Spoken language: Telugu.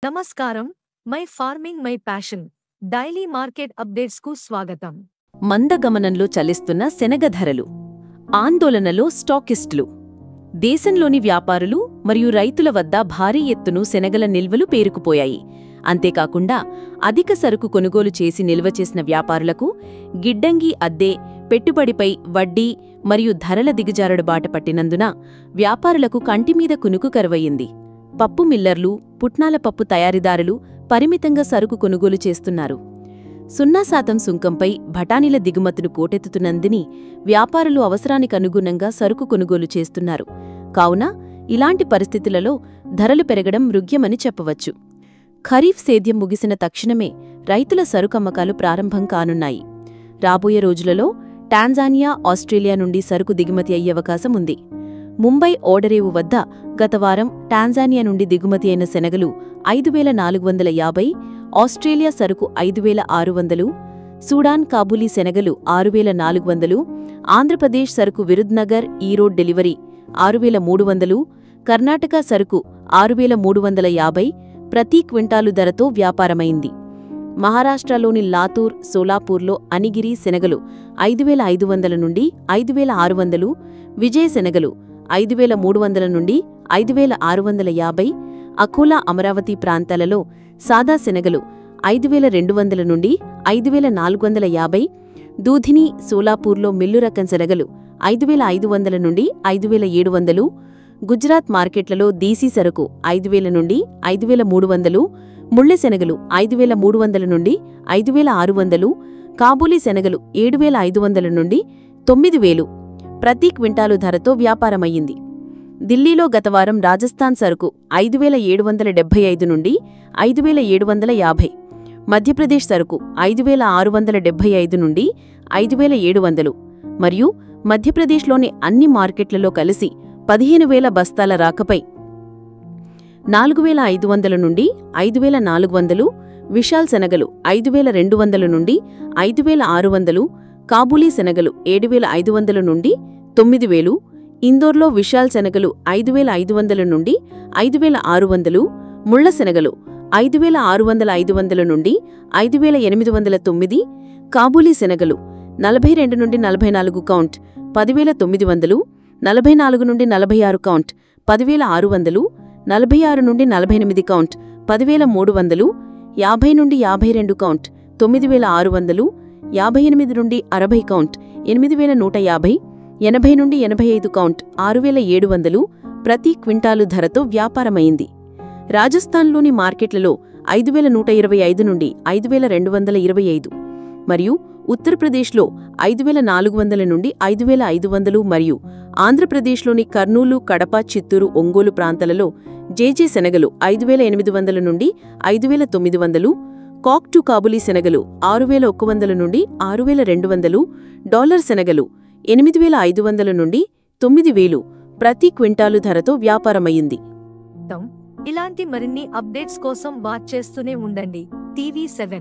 నమస్కారం. My farming my passion daily market updates కు స్వాగతం. మందగమనంలో చలిస్తున్న శనగ ధరలు, ఆందోళనలో స్టాకిస్టులు. దేశంలోని వ్యాపారులు మరియు రైతుల వద్ద భారీ ఎత్తును శనగల నిల్వలు పేరుకుపోయాయి. అంతేకాకుండా అధిక సరుకు కొనుగోలు చేసి నిల్వ చేసిన వ్యాపారులకు గిడ్డంగి అద్దె, పెట్టుబడిపై వడ్డీ మరియు ధరల దిగజారుడు బాట పట్టినందున వ్యాపారులకు కంటిమీద కునుకు కరువయ్యింది. పప్పు మిల్లర్లు, పుట్నాల పప్పు తయారీదారులు పరిమితంగా సరుకు కొనుగోలు చేస్తున్నారు. 0% సుంకంపై బఠానీల దిగుమతులు పోటెత్తుతున్నందుని వ్యాపారులు అవసరానికి అనుగుణంగా సరుకు కొనుగోలు చేస్తున్నారు. కావున ఇలాంటి పరిస్థితులలో ధరలు పెరగడం మృగ్యమని చెప్పవచ్చు. ఖరీఫ్ సేద్యం ముగిసిన తక్షణమే రైతుల సరుకమ్మకాలు ప్రారంభం కానున్నాయి. రాబోయే రోజులలో టాంజానియా, ఆస్ట్రేలియా నుండి సరుకు దిగుమతి అయ్యే అవకాశం ఉంది. ముంబై ఓడరేవు వద్ద గత వారం టాంజానియా నుండి దిగుమతి అయిన శనగలు 5450, ఆస్ట్రేలియా సరుకు 5600, సూడాన్ కాబూలీ శనగలు 6400, ఆంధ్రప్రదేశ్ సరుకు విరుద్నగర్, ఈరోడ్ డెలివరీ 6300, కర్ణాటక సరుకు 6350 ప్రతి క్వింటాలు ధరతో వ్యాపారమైంది. మహారాష్ట్రలోని లాతూర్, సోలాపూర్లో అనిగిరి శనగలు 5500 నుండి 5600, విజయ్ శనగలు 5300 నుండి 5650, అకోలా, అమరావతి ప్రాంతాలలో సాదా శనగలు 5200 నుండి 5450, దూధిని, సోలాపూర్లో మిల్లు రకం శనగలు 5500 నుండి 5700, గుజరాత్ మార్కెట్లలో దేశీ సరుకు 5000 నుండి 5300, ముళ్ళె శనగలు 5300 నుండి 5600, కాబూలీ శనగలు 7500 నుండి 9000 ప్రతి క్వింటాలు ధరతో వ్యాపారమయ్యింది. ఢిల్లీలో గతవారం రాజస్థాన్ సరుకు 5775 నుండి 5750, మధ్యప్రదేశ్ సరుకు 5675 నుండి 5700 మరియు మధ్యప్రదేశ్లోని అన్ని మార్కెట్లలో కలిసి 15000 బస్తాల రాకపై 4500 నుండి 5400, విశాల్ శనగలు 5200 నుండి 5600, కాబూలీ శనగలు 7500 నుండి 9000, ఇందోర్లో విశాల్ శనగలు 5500 నుండి 5600, ముళ్ళ శనగలు 5600 నుండి 5809, కాబూలీ శనగలు 42 నుండి 44 కౌంట్ 10900, 44 నుండి 46 కౌంట్ 10600, 46 నుండి 48 కౌంట్ 10300, 50 నుండి 52 కౌంట్ 9600, 58 నుండి 60 కౌంట్ 8150, 80 నుండి 85 కౌంట్ 6700 ప్రతి క్వింటాలు ధరతో వ్యాపారమైంది. రాజస్థాన్లోని మార్కెట్లలో 5125 నుండి 5225 మరియు ఉత్తరప్రదేశ్లో 5400 నుండి 5500 మరియు ఆంధ్రప్రదేశ్లోని కర్నూలు, కడప, చిత్తూరు, ఒంగోలు ప్రాంతాలలో జేజే శనగలు 5800 నుండి 5900, కాక్-2 కాబూలీ శనగలు 6100 నుండి 6200, డాలర్ శనగలు 8500 నుండి 9000 ప్రతి క్వింటాలు ధరతో వ్యాపారమయ్యింది. ఇలాంటి మరిన్ని అప్డేట్స్ కోసం వాచ్ చేస్తూనే ఉండండి టీవీ7.